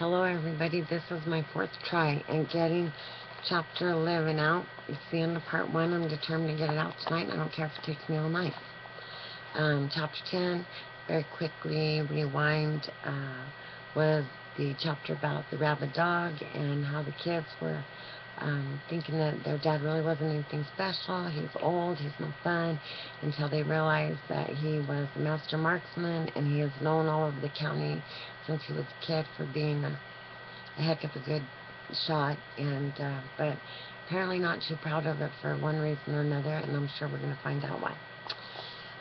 Hello everybody, this is my fourth try at getting chapter 11 out. It's the end of part 1. I'm determined to get it out tonight. I don't care if it takes me all night. Chapter 10, very quickly rewind, was the chapter about the rabid dog and how the kids were thinking that their dad really wasn't anything special. He's old, he's no fun, until they realized that he was a master marksman and he is known all over the county since he was a kid for being a heck of a good shot, and but apparently not too proud of it for one reason or another, and I'm sure we're going to find out why.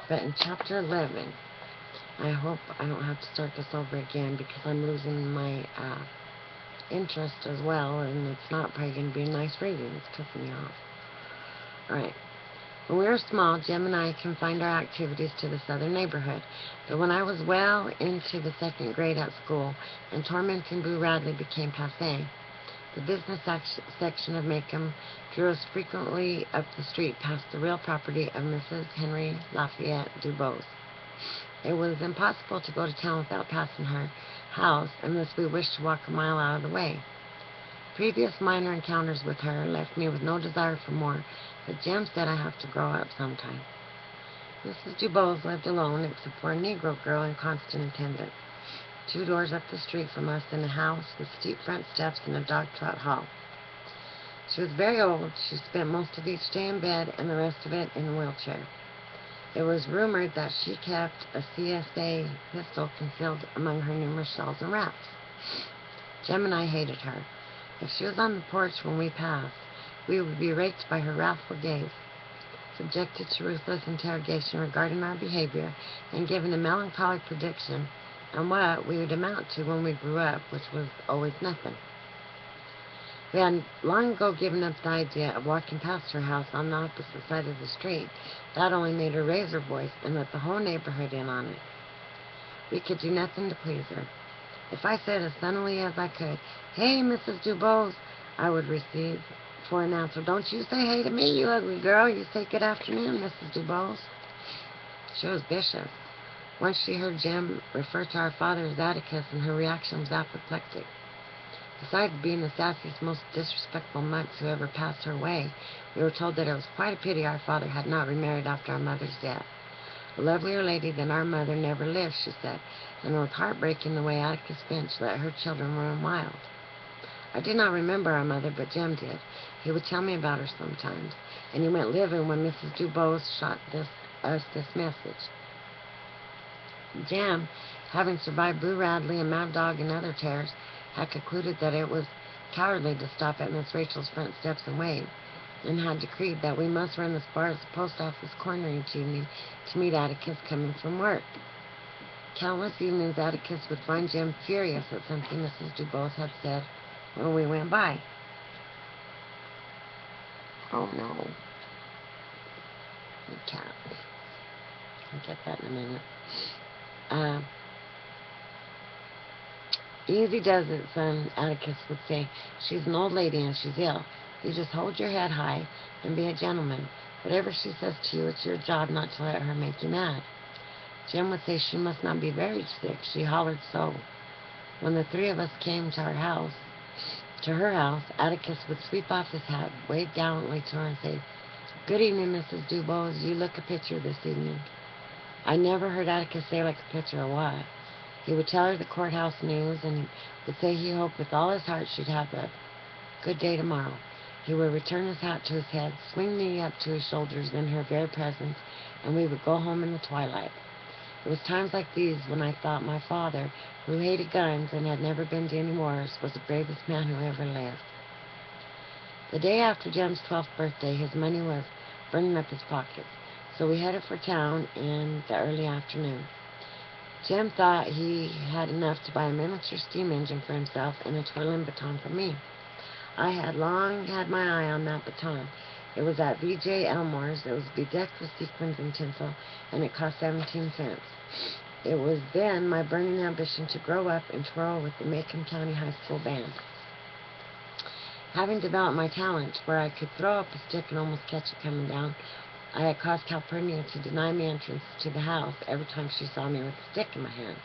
But in chapter 11, I hope I don't have to start this over again because I'm losing my interest as well, and it's not probably going to be a nice reading. It's pissing me off. Alright. When we were small, Jim and I confined our activities to the southern neighborhood. But when I was well into the second grade at school and tormenting Boo Radley became passé, the business section of Macomb drew us frequently up the street past the real property of Mrs. Henry Lafayette Dubose. It was impossible to go to town without passing her house unless we wished to walk a mile out of the way. Previous minor encounters with her left me with no desire for more, but Jim said I have to grow up sometime. Mrs. Dubose lived alone except for a Negro girl in constant attendance, 2 doors up the street from us in a house with steep front steps and a dog-trot hall. She was very old. She spent most of each day in bed and the rest of it in a wheelchair. It was rumored that she kept a CSA pistol concealed among her numerous shells and wraps. Jim and I hated her. If she was on the porch when we passed, we would be raked by her wrathful gaze, subjected to ruthless interrogation regarding our behavior, and given a melancholy prediction on what we would amount to when we grew up, which was always nothing. We had long ago given up the idea of walking past her house on the opposite side of the street. That only made her raise her voice and let the whole neighborhood in on it. We could do nothing to please her. If I said as sunnily as I could, "Hey, Mrs. Dubose," I would receive for an answer, "Don't you say hey to me, you ugly girl. You say good afternoon, Mrs. Dubose." She was vicious. Once she heard Jim refer to our father as Atticus, and her reaction was apoplectic. Besides being the sassiest, most disrespectful mutts who ever passed her way, we were told that it was quite a pity our father had not remarried after our mother's death. A lovelier lady than our mother never lived, she said, and it was heartbreaking the way Atticus Finch let her children run wild. I did not remember our mother, but Jim did. He would tell me about her sometimes, and he went living when Mrs. Dubose shot us this message. Jim, having survived Boo Radley and Mad Dog and other terrors, had concluded that it was cowardly to stop at Miss Rachel's front steps and wait, and had decreed that we must run as far as the post office corner each evening to meet Atticus coming from work. Countless evenings Atticus would find Jim furious at something Mrs. Dubose had said when we went by. Oh no. The cat. I'll get that in a minute. "Easy does it, son," Atticus would say. "She's an old lady and she's ill. You just hold your head high and be a gentleman. Whatever she says to you, it's your job not to let her make you mad." Jim would say she must not be very sick. She hollered so. When the 3 of us came to her house, Atticus would sweep off his hat, wave gallantly to her, and say, "Good evening, Mrs. Dubose. You look a picture this evening." I never heard Atticus say like a picture or what. He would tell her the courthouse news, and would say he hoped with all his heart she'd have a good day tomorrow. He would return his hat to his head, swing me up to his shoulders in her very presence, and we would go home in the twilight. It was times like these when I thought my father, who hated guns and had never been to any wars, was the bravest man who ever lived. The day after Jim's 12th birthday, his money was burning up his pockets, so we headed for town in the early afternoon. Jim thought he had enough to buy a miniature steam engine for himself and a twirling baton for me. I had long had my eye on that baton. It was at V.J. Elmore's. It was bedecked with sequins and tinsel, and it cost 17 cents. It was then my burning ambition to grow up and twirl with the Macomb County High School band. Having developed my talent where I could throw up a stick and almost catch it coming down, I had caused Calpurnia to deny me entrance to the house every time she saw me with a stick in my hand.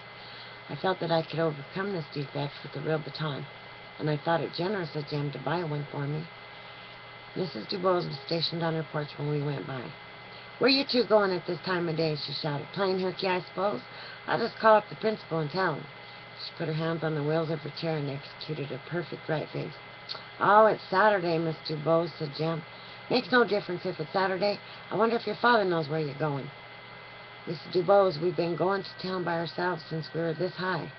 I felt that I could overcome this defect with a real baton, and I thought it generous of Jim to buy one for me. Mrs. Dubose was stationed on her porch when we went by. "Where you two going at this time of day?" she shouted. "Playing hooky, I suppose? I'll just call up the principal and tell him." She put her hands on the wheels of her chair and executed a perfect right face. "Oh, it's Saturday, Miss Dubose," said Jim. "Makes no difference if it's Saturday. I wonder if your father knows where you're going." "Mrs. Dubose, we've been going to town by ourselves since we were this high."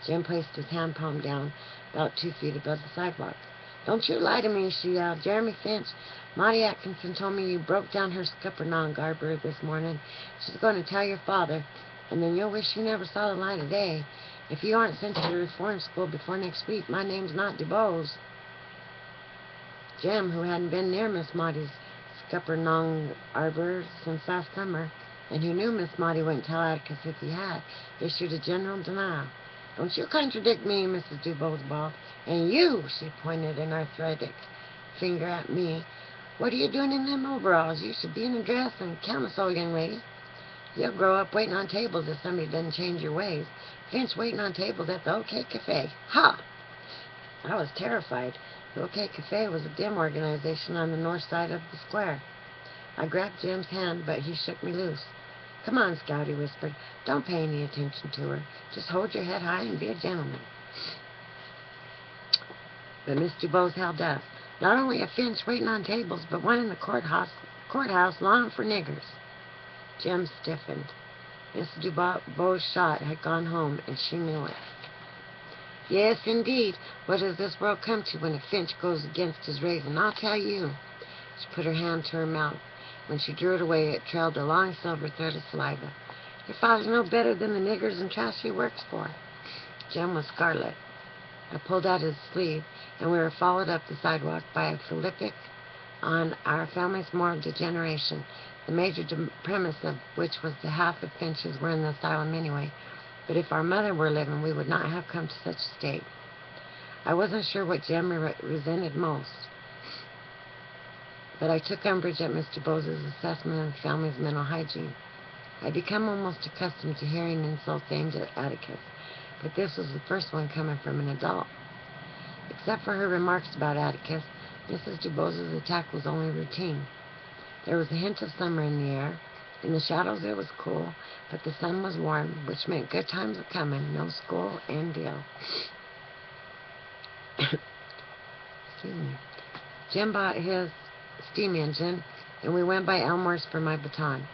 Jim placed his hand palm down about 2 feet above the sidewalk. "Don't you lie to me," she yelled. "Jeremy Finch, Maudie Atkinson told me you broke down her scuppernong garber this morning. She's going to tell your father, and then you'll wish you never saw the light of day. If you aren't sent to the reform school before next week, my name's not Dubose." Jim, who hadn't been near Miss Maudie's scuppernong arbor since last summer, and who knew Miss Maudie wouldn't tell Atticus if he had, issued a general denial. "Don't you contradict me," Mrs. Dubose bawled. "And you," she pointed an arthritic finger at me, "what are you doing in them overalls? You should be in a dress and camisole, young lady. You'll grow up waiting on tables if somebody doesn't change your ways. Finch waiting on tables at the OK Cafe. Ha!" I was terrified. The OK Cafe was a dim organization on the north side of the square. I grabbed Jim's hand, but he shook me loose. "Come on, Scout," he whispered. "Don't pay any attention to her. Just hold your head high and be a gentleman." But Miss Dubose held up. "Not only a Finch waiting on tables, but one in the courthouse longing for niggers." Jim stiffened. Miss Dubose's shot had gone home, and she knew it. "Yes, indeed. What does this world come to when a Finch goes against his raising? I'll tell you." She put her hand to her mouth. When she drew it away, it trailed a long silver thread of saliva. "Your father's no better than the niggers and trash he works for." Jim was scarlet. I pulled out his sleeve, and we were followed up the sidewalk by a philippic on our family's moral degeneration, the major premise of which was the half of Finches were in the asylum anyway, but if our mother were living, we would not have come to such a state. I wasn't sure what Jim resented most, but I took umbrage at Mr. Bose's assessment of the family's mental hygiene. I'd become almost accustomed to hearing insults aimed at Atticus, but this was the first one coming from an adult. Except for her remarks about Atticus, Mrs. Dubose's attack was only routine. There was a hint of summer in the air. In the shadows it was cool, but the sun was warm, which meant good times were coming, no school, and deal. Excuse me. Jim bought his steam engine, and we went by Elmore's for my baton.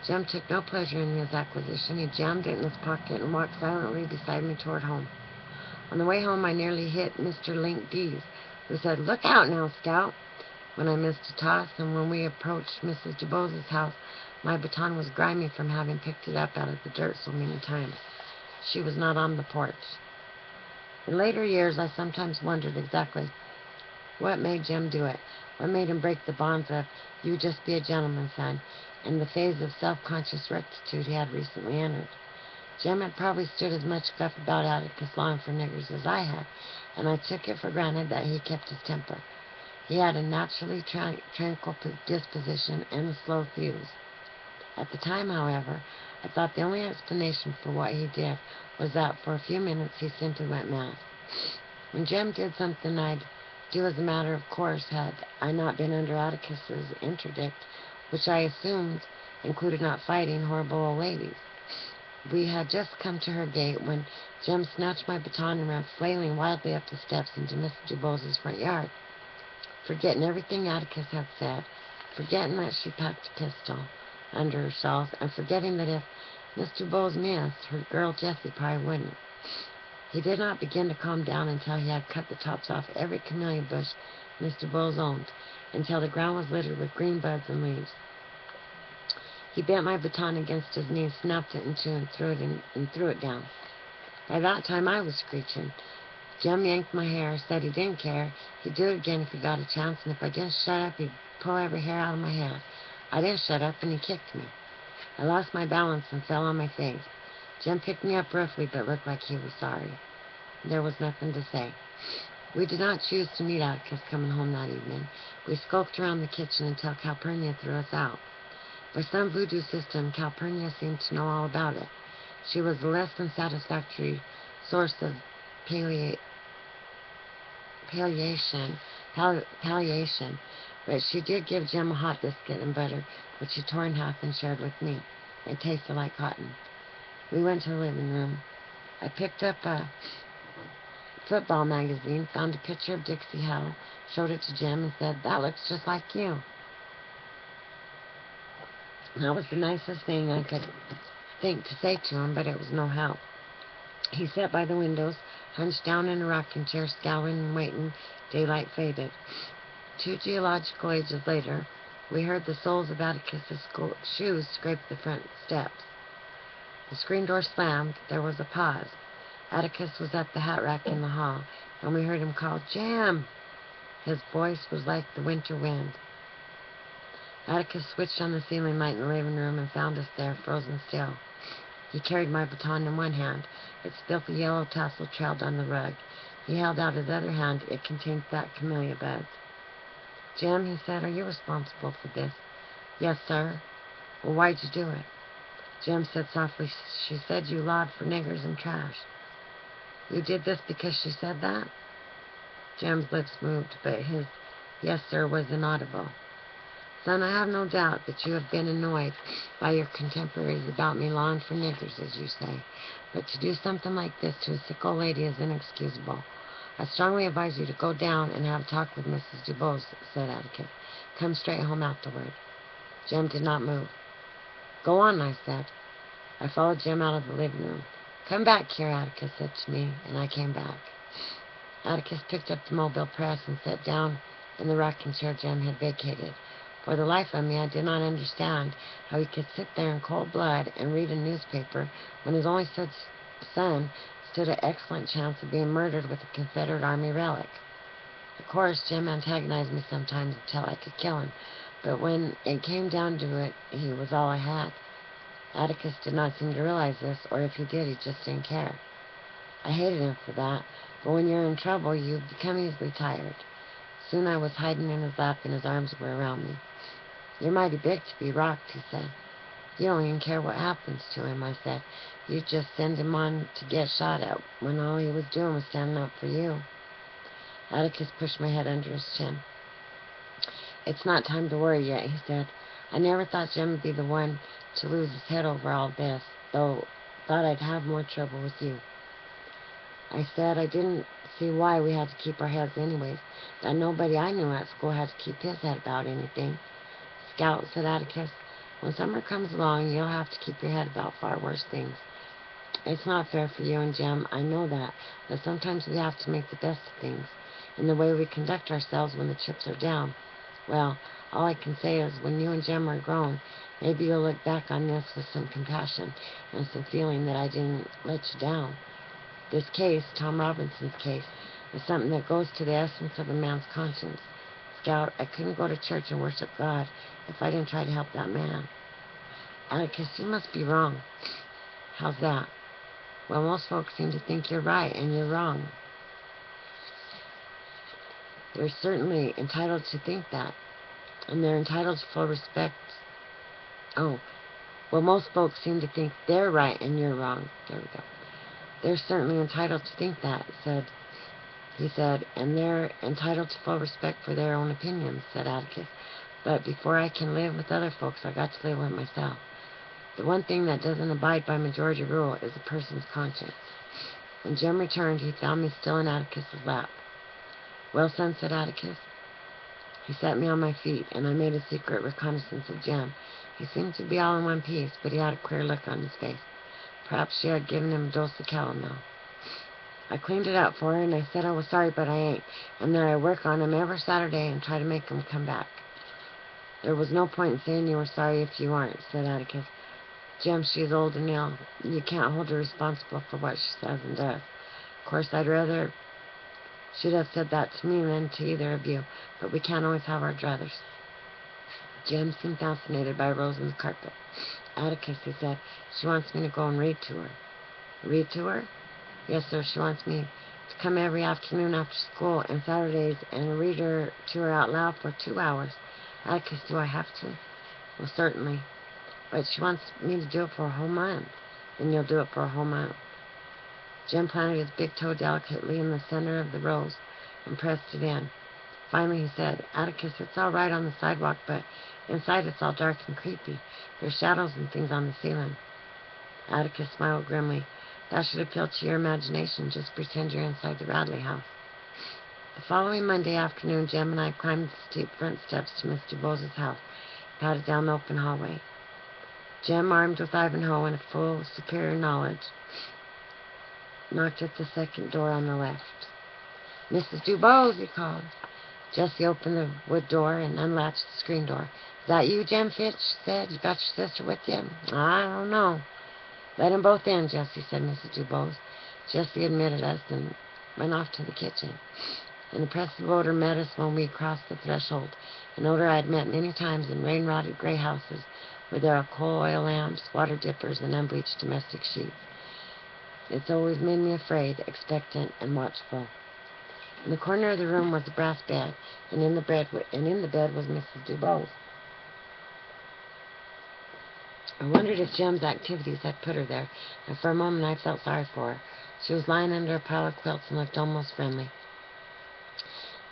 Jim took no pleasure in his acquisition. He jammed it in his pocket and walked silently beside me toward home. On the way home, I nearly hit Mr. Link Dees, who said, "Look out now, Scout," when I missed a toss, and when we approached Mrs. Dubose's house, my baton was grimy from having picked it up out of the dirt so many times. She was not on the porch. In later years, I sometimes wondered exactly what made Jim do it, what made him break the bonds of, "You just be a gentleman, son," and the phase of self-conscious rectitude he had recently entered. Jim had probably stood as much guff about Atticus longing for niggers as I had, and I took it for granted that he kept his temper. He had a naturally tranquil disposition and a slow fuse. At the time, however, I thought the only explanation for what he did was that for a few minutes he simply went mad. When Jim did something I'd do as a matter of course had I not been under Atticus's interdict, which I assumed included not fighting horrible old ladies. We had just come to her gate when Jim snatched my baton and ran flailing wildly up the steps into Miss Dubose's front yard. Forgetting everything Atticus had said, forgetting that she packed a pistol under her shawls, and forgetting that if Miss Dubose missed, her girl Jessie probably wouldn't. He did not begin to calm down until he had cut the tops off every camellia bush Miss Dubose owned, until the ground was littered with green buds and leaves. He bent my baton against his knee, snapped it in two, and threw it down. By that time I was screeching. Jim yanked my hair, said he didn't care. He'd do it again if he got a chance, and if I didn't shut up, he'd pull every hair out of my head. I didn't shut up, and he kicked me. I lost my balance and fell on my face. Jim picked me up roughly, but looked like he was sorry. There was nothing to say. We did not choose to meet Atticus coming home that evening. We skulked around the kitchen until Calpurnia threw us out. By some voodoo system, Calpurnia seemed to know all about it. She was a less than satisfactory source of pallia- palliation, palliation, but she did give Jim a hot biscuit and butter, which she tore in half and shared with me. It tasted like cotton. We went to the living room. I picked up a football magazine, found a picture of Dixie Hell, showed it to Jim, and said, "That looks just like you." That was the nicest thing I could think to say to him, but it was no help. He sat by the windows, hunched down in a rocking chair, scowling and waiting. Daylight faded. 2 geological ages later, we heard the soles of Atticus's shoes scrape the front steps. The screen door slammed. There was a pause. Atticus was at the hat rack in the hall, and we heard him call, "Jim!" His voice was like the winter wind. Atticus switched on the ceiling light in the living room and found us there, frozen still. He carried my baton in one hand. Its filthy yellow tassel trailed on the rug. He held out his other hand. It contained fat camellia buds. "Jim," he said, "are you responsible for this?" "Yes, sir." "Well, why'd you do it?" Jim said softly, "She said you lawed for niggers and trash." "You did this because she said that?" Jim's lips moved, but his "yes, sir" was inaudible. "Son, I have no doubt that you have been annoyed by your contemporaries about me lawing for niggers, as you say, but to do something like this to a sick old lady is inexcusable. I strongly advise you to go down and have a talk with Mrs. Dubose," said Atticus. "Come straight home afterward." Jim did not move. "Go on," I said. I followed Jim out of the living room. "Come back here," Atticus said to me, and I came back. Atticus picked up the mobile press and sat down in the rocking chair Jim had vacated. For the life of me, I did not understand how he could sit there in cold blood and read a newspaper when his only son stood an excellent chance of being murdered with a Confederate Army relic. Of course, Jim antagonized me sometimes until I could kill him, but when it came down to it, he was all I had. Atticus did not seem to realize this, or if he did, he just didn't care. I hated him for that, but when you're in trouble, you become easily tired. Soon I was hiding in his lap, and his arms were around me. "You're mighty big to be rocked," he said. "You don't even care what happens to him," I said. "You just send him on to get shot at when all he was doing was standing up for you." Atticus pushed my head under his chin. "It's not time to worry yet," he said. "I never thought Jim would be the one to lose his head over all this, though thought I'd have more trouble with you." I said I didn't see why we had to keep our heads anyways, that nobody I knew at school had to keep his head about anything. "Scout," said Atticus, "when summer comes along, you'll have to keep your head about far worse things. It's not fair for you and Jim, I know that, but sometimes we have to make the best of things, and the way we conduct ourselves when the chips are down. Well, all I can say is, when you and Jim are grown, maybe you'll look back on this with some compassion and some feeling that I didn't let you down. This case, Tom Robinson's case, is something that goes to the essence of a man's conscience. Scout, I couldn't go to church and worship God if I didn't try to help that man." "Atticus, you must be wrong." "How's that?" "Well, most folks seem to think you're right, and you're wrong." "They're certainly entitled to think that, and they're entitled to full respect." "Oh, well, most folks seem to think they're right, and you're wrong." There we go. "They're certainly entitled to think that," he said, "and they're entitled to full respect for their own opinions," said Atticus. "But before I can live with other folks, I got to live with myself. The one thing that doesn't abide by majority rule is a person's conscience." When Jim returned, he found me still in Atticus's lap. "Well, son," said Atticus. He set me on my feet, and I made a secret reconnaissance of Jim. He seemed to be all in one piece, but he had a queer look on his face. Perhaps she had given him a dose of calomel. I cleaned it out for her, and I said I was sorry, but I ain't, and that I work on him every Saturday and try to make him come back. "There was no point in saying you were sorry if you aren't," said Atticus. "Jim, she's old and ill. You can't hold her responsible for what she says and does. Of course, I'd rather she'd have said that to me than to either of you, but we can't always have our druthers." Jim seemed fascinated by Rose on the carpet. "Atticus," he said, "she wants me to go and read to her." "Read to her?" "Yes, sir, she wants me to come every afternoon after school and Saturdays and read her to her out loud for 2 hours. Atticus, do I have to?" "Well, certainly. But she wants me to do it for a whole month." then you'll do it for a whole month. Jim planted his big toe delicately in the center of the rose and pressed it in. Finally he said, Atticus, it's all right on the sidewalk, but inside it's all dark and creepy. There's shadows and things on the ceiling. Atticus smiled grimly. That should appeal to your imagination. Just pretend you're inside the Radley house. The following Monday afternoon, Jim and I climbed the steep front steps to Miss Dubose's house, padded down the open hallway. Jim, armed with Ivanhoe and full of superior knowledge, knocked at the second door on the left. Mrs. Dubose, he called. Jessie opened the wood door and unlatched the screen door. Is that you, Jim Fitch? She said. You got your sister with you? I don't know. Let them both in, Jessie said, Mrs. Dubose. Jessie admitted us and went off to the kitchen. An oppressive odor met us when we crossed the threshold, an odor I had met many times in rain-rotted gray houses where there are coal oil lamps, water dippers, and unbleached domestic sheets. It's always made me afraid, expectant, and watchful. In the corner of the room was a brass bed, and in the bed was Mrs. Dubose. I wondered if Jim's activities had put her there, and for a moment I felt sorry for her. She was lying under a pile of quilts and looked almost friendly.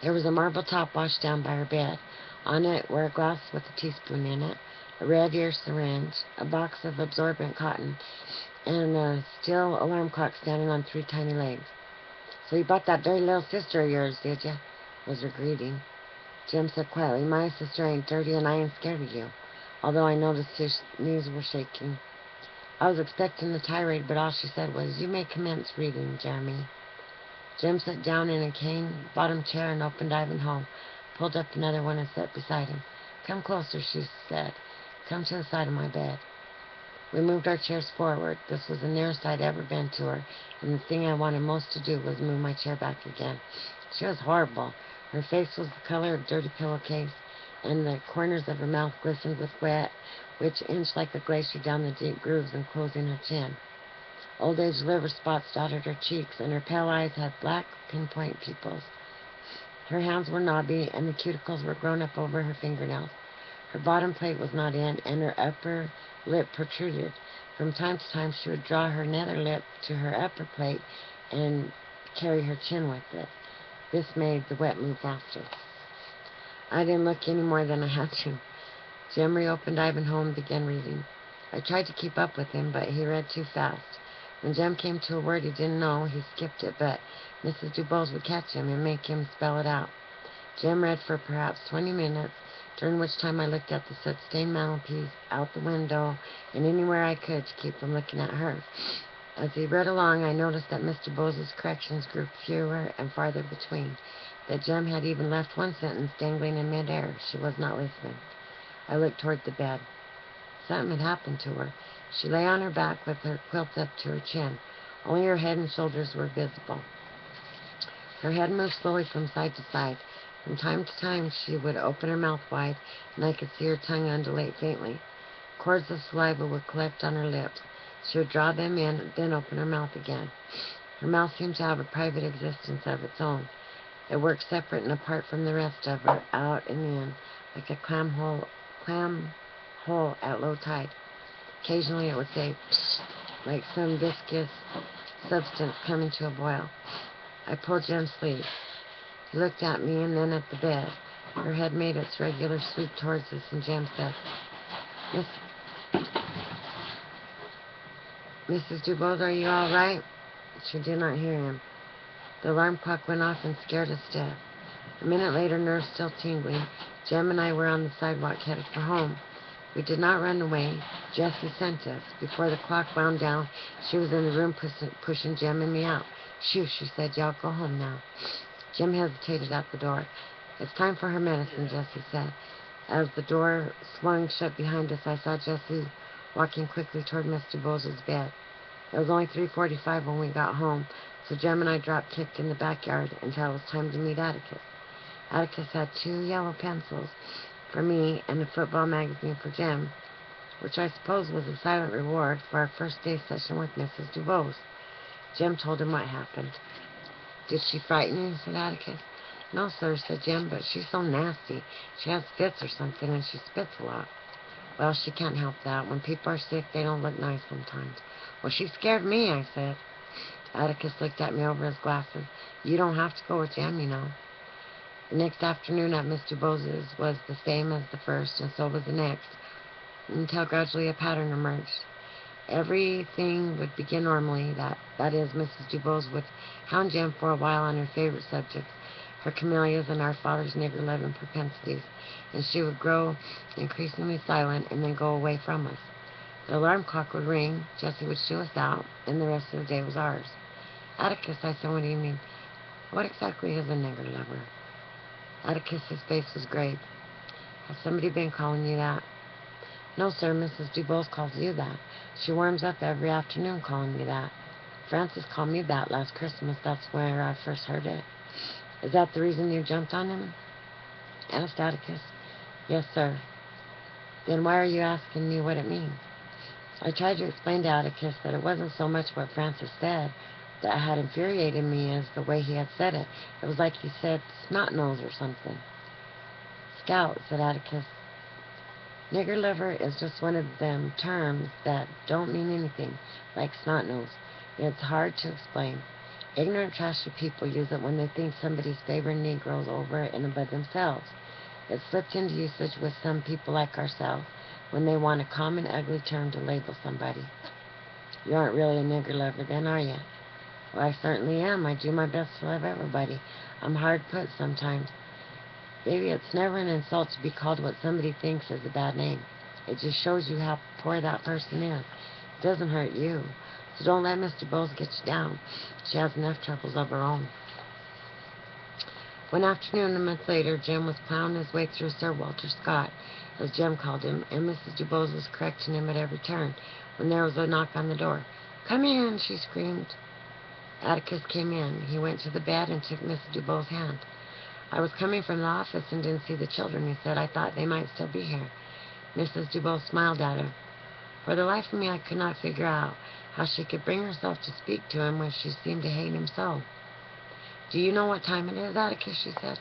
There was a marble top washed down by her bed. On it were a glass with a teaspoon in it, a red ear syringe, a box of absorbent cotton, and a steel alarm clock standing on 3 tiny legs. So you bought that very little sister of yours, did you? Was her greeting. Jim said quietly, my sister ain't dirty and I ain't scared of you, although I noticed his knees were shaking. I was expecting a tirade, but all she said was, you may commence reading, Jeremy. Jim sat down in a cane-bottomed chair and opened Ivanhoe, pulled up another one and sat beside him. Come closer, she said. Come to the side of my bed. We moved our chairs forward. This was the nearest I'd ever been to her, and the thing I wanted most to do was move my chair back again. She was horrible. Her face was the color of dirty pillowcase, and the corners of her mouth glistened with wet, which inched like a glacier down the deep grooves enclosing her chin. Old age liver spots dotted her cheeks, and her pale eyes had black pinpoint pupils. Her hands were knobby, and the cuticles were grown up over her fingernails. Her bottom plate was not in, and her upper lip protruded. From time to time she would draw her nether lip to her upper plate and carry her chin with it. This made the wet move faster. I didn't look any more than I had to. Jim reopened Ivanhoe and began reading. I tried to keep up with him, but he read too fast. When Jim came to a word he didn't know, he skipped it, but Mrs. Dubose would catch him and make him spell it out. Jim read for perhaps 20 minutes, during which time I looked at the soot-stained mantelpiece, out the window, and anywhere I could to keep from looking at her. As he read along, I noticed that Mr. Dubose's corrections grew fewer and farther between, that Jim had even left one sentence dangling in midair. She was not listening. I looked toward the bed. Something had happened to her. She lay on her back with her quilt up to her chin. Only her head and shoulders were visible. Her head moved slowly from side to side. From time to time she would open her mouth wide, and I could see her tongue undulate faintly. Cords of saliva would collect on her lips. She would draw them in, then open her mouth again. Her mouth seemed to have a private existence of its own. It worked separate and apart from the rest of her, out and in, like a clam hole at low tide. Occasionally it would say, psst, like some viscous substance coming to a boil. I pulled Jim's sleeve. He looked at me and then at the bed. Her head made its regular sweep towards us, and Jim said, Mrs. Dubose, are you all right? She did not hear him. The alarm clock went off and scared us stiff. A minute later, nerves still tingling, Jim and I were on the sidewalk headed for home. We did not run away. Jessie sent us. Before the clock wound down, she was in the room pushing Jim and me out. Shoo, she said, y'all go home now. Jim hesitated at the door. It's time for her medicine, Jessie said. As the door swung shut behind us, I saw Jessie walking quickly toward Mr. Dubose's bed. It was only 3:45 when we got home, so Jim and I drop-kicked in the backyard until it was time to meet Atticus. Atticus had 2 yellow pencils for me and a football magazine for Jim, which I suppose was a silent reward for our first day session with Mrs. Dubose. Jim told him what happened. Did she frighten you? Said Atticus. No, sir, said Jim, but she's so nasty. She has fits or something, and she spits a lot. Well, she can't help that. When people are sick, they don't look nice sometimes. Well, she scared me, I said. Atticus looked at me over his glasses. You don't have to go with Jem, you know. The next afternoon at Mr. Dubose's was the same as the first, and so was the next, until gradually a pattern emerged. Everything would begin normally. That is, Mrs. Dubose would hound Jem for a while on her favorite subjects, her camellias and our father's nigger-loving propensities, and she would grow increasingly silent and then go away from us. The alarm clock would ring, Jessie would shoo us out, and the rest of the day was ours. Atticus, I said one evening, what exactly is a nigger lover? Atticus's face was grave. Has somebody been calling you that? No, sir, Mrs. Dubose calls you that. She warms up every afternoon calling me that. Francis called me that last Christmas. That's where I first heard it. Is that the reason you jumped on him? Asked Atticus. Yes, sir. Then why are you asking me what it means? I tried to explain to Atticus that it wasn't so much what Francis said that had infuriated me as the way he had said it. It was like he said snot-nose or something. Scout, said Atticus. Nigger liver is just one of them terms that don't mean anything, like snot-nose. It's hard to explain. Ignorant, trashy people use it when they think somebody's favoring Negroes over and above themselves. It slipped into usage with some people like ourselves when they want a common, ugly term to label somebody. You aren't really a nigger lover then, are you? Well, I certainly am. I do my best to love everybody. I'm hard put sometimes. Baby, it's never an insult to be called what somebody thinks is a bad name. It just shows you how poor that person is. It doesn't hurt you. So don't let Mr. Bowles get you down. She has enough troubles of her own. One afternoon, a month later, Jem was plowing his way through Sir Walter Scott, as Jem called him, and Mrs. Dubose was correcting him at every turn, when there was a knock on the door. Come in, she screamed. Atticus came in. He went to the bed and took Mrs. Dubose's hand. I was coming from the office and didn't see the children, he said. I thought they might still be here. Mrs. Dubose smiled at him. For the life of me, I could not figure out how she could bring herself to speak to him when she seemed to hate him so. Do you know what time it is, Atticus, she said.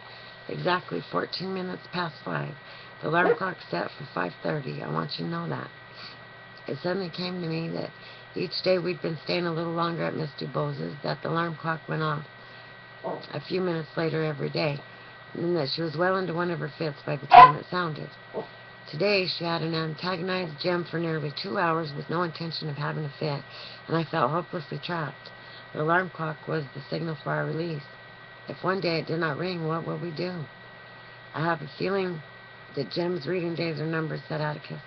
Exactly 14 minutes past 5. The alarm clock's set for 5:30. I want you to know that. It suddenly came to me that each day we'd been staying a little longer at Miss Dubose's, that the alarm clock went off a few minutes later every day, and that she was well into one of her fits by the time it sounded. Today she had an antagonized Jem for nearly 2 hours with no intention of having a fit, and I felt hopelessly trapped. The alarm clock was the signal for our release. If one day it did not ring, what would we do? I have a feeling that Jem's reading days are numbered, said Atticus.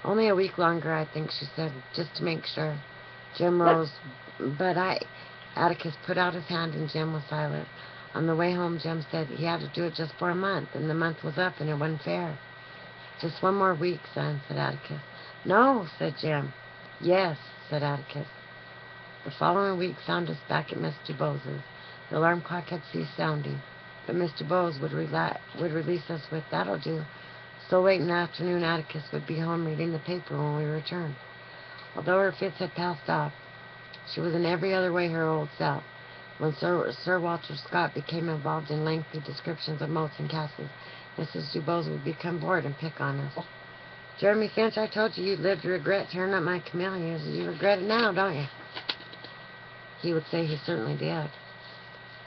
Only a week longer, I think, she said, just to make sure. Jem rose, but Atticus put out his hand and Jem was silent. On the way home, Jem said he had to do it just for a month, and the month was up and it wasn't fair. Just one more week, son, said Atticus. No, said Jem. Yes, said Atticus. The following week found us back at Miss Dubose's. The alarm clock had ceased sounding, but Mr. Bowes would release us with, that'll do. So late in the afternoon, Atticus would be home reading the paper when we returned. Although her fits had passed off, she was in every other way her old self. When Sir Walter Scott became involved in lengthy descriptions of moats and castles, Mrs. Dubose would become bored and pick on us. Jeremy Finch, I told you you'd live to regret tearing up my camellias. You regret it now, don't you? He would say he certainly did.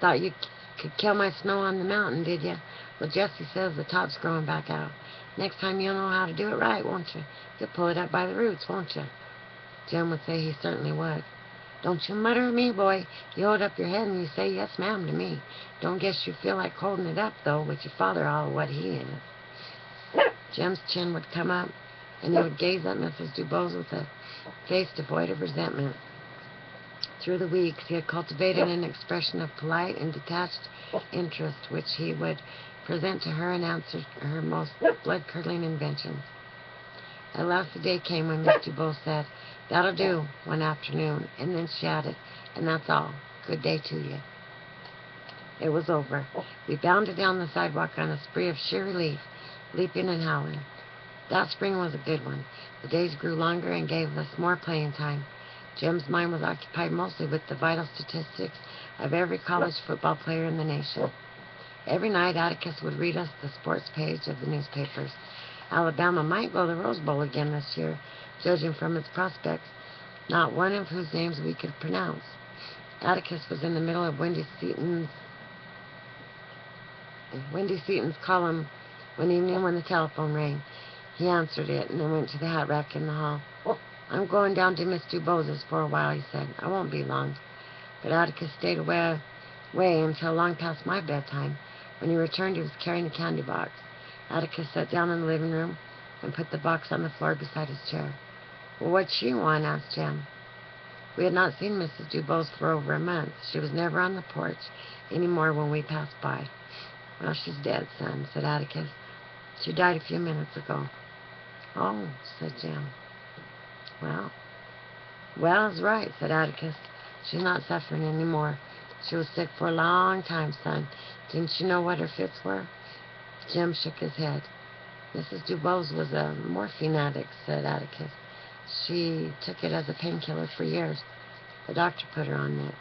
Thought you could kill my snow on the mountain, did you? Well, Jessie says the top's growing back out. Next time you'll know how to do it right, won't you? You'll pull it up by the roots, won't you? Jem would say he certainly would. Don't you mutter at me, boy. You hold up your head and you say yes, ma'am, to me. Don't guess you feel like holding it up, though, with your father all what he is. Jem's chin would come up, and he would gaze at Mrs. Dubose with a face devoid of resentment. Through the weeks, he had cultivated an expression of polite and detached interest, which he would present to her and answer her most blood-curdling inventions. At last the day came when Miss Dubose said, that'll do, one afternoon, and then she added, and that's all. Good day to you. It was over. We bounded down the sidewalk on a spree of sheer relief, leaping and howling. That spring was a good one. The days grew longer and gave us more playing time. Jem's mind was occupied mostly with the vital statistics of every college football player in the nation. Every night, Atticus would read us the sports page of the newspapers. Alabama might go to the Rose Bowl again this year, judging from its prospects, not one of whose names we could pronounce. Atticus was in the middle of Wendy Seaton's column one evening when the telephone rang. He answered it and then went to the hat rack in the hall. "I'm going down to Miss Dubose's for a while," he said. "I won't be long." But Atticus stayed away until long past my bedtime. When he returned, he was carrying a candy box. Atticus sat down in the living room and put the box on the floor beside his chair. "Well, what'd she want?" asked Jim. We had not seen Mrs. Dubose for over a month. She was never on the porch any more when we passed by. "Well, she's dead, son," said Atticus. "She died a few minutes ago." "Oh," said Jim. Well's right," said Atticus. "She's not suffering any more. She was sick for a long time, son. Didn't you know what her fits were?" Jim shook his head. "Mrs. Dubose was a morphine addict," said Atticus. "She took it as a painkiller for years. The doctor put her on it.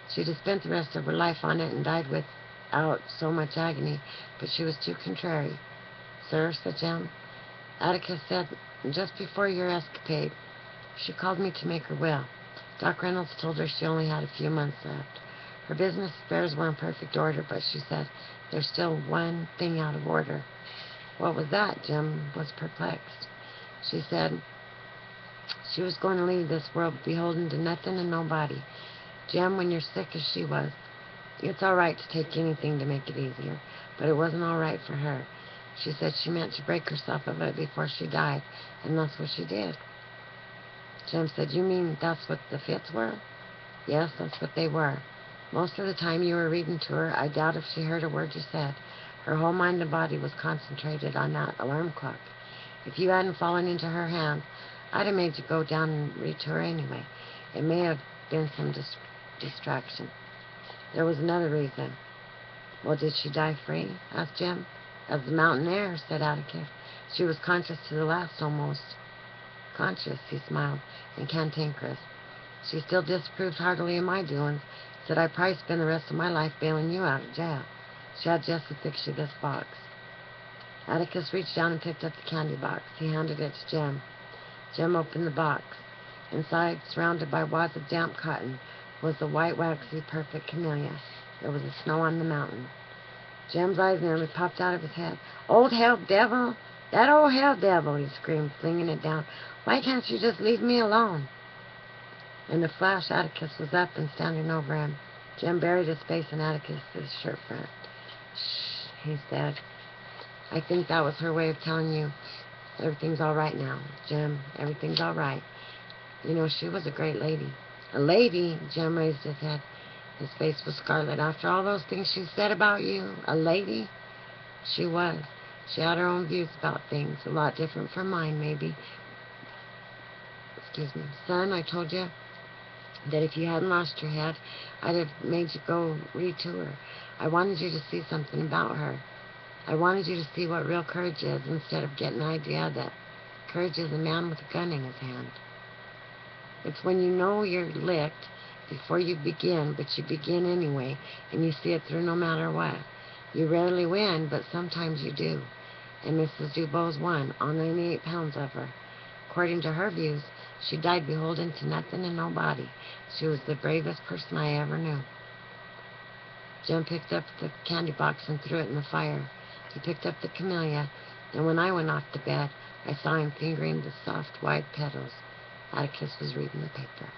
She'd have spent the rest of her life on it and died without so much agony, but she was too contrary." "Sir," said Jim. Atticus said, "Just before your escapade, she called me to make her will. Doc Reynolds told her she only had a few months left. Her business affairs were in perfect order, but she said there's still one thing out of order." "What was that?" Jim was perplexed. "She said she was going to leave this world beholden to nothing and nobody. Jim, when you're sick as she was, it's all right to take anything to make it easier, but it wasn't all right for her. She said she meant to break herself of it before she died, and that's what she did." Jim said, "You mean that's what the fits were?" "Yes, that's what they were. Most of the time you were reading to her, I doubt if she heard a word you said. Her whole mind and body was concentrated on that alarm clock. If you hadn't fallen into her hands, I'd have made you go down and read to her anyway. It may have been some distraction. There was another reason." "Well, did she die free?" asked Jim. "As the mountain air," said Atticus. "She was conscious to the last, almost." "Conscious," he smiled, "and cantankerous. She still disapproved heartily of my doings, said I'd probably spend the rest of my life bailing you out of jail. She had just to fix you this box." Atticus reached down and picked up the candy box. He handed it to Jim. Jim opened the box. Inside, surrounded by wads of damp cotton, was the white, waxy, perfect camellia. There was the snow on the mountain. Jim's eyes nearly popped out of his head. "Old hell devil! That old hell devil!" he screamed, flinging it down. "Why can't you just leave me alone?" In a flash, Atticus was up and standing over him. Jim buried his face in Atticus's shirt front. "Shh," he said. "I think that was her way of telling you everything's all right now. Jim, everything's all right. You know, she was a great lady." "A lady?" Jim raised his head. His face was scarlet. "After all those things she said about you, a lady?" "She was. She had her own views about things, a lot different from mine, maybe. Excuse me. Son, I told you that if you hadn't lost your head, I'd have made you go read to her. I wanted you to see something about her. I wanted you to see what real courage is, instead of getting the idea that courage is a man with a gun in his hand. It's when you know you're licked before you begin, but you begin anyway, and you see it through no matter what. You rarely win, but sometimes you do. And Mrs. Dubose won, all 98 pounds of her. According to her views, she died beholden to nothing and nobody. She was the bravest person I ever knew." Jim picked up the candy box and threw it in the fire. He picked up the camellia, and when I went off to bed, I saw him fingering the soft, wide petals. Atticus was reading the paper.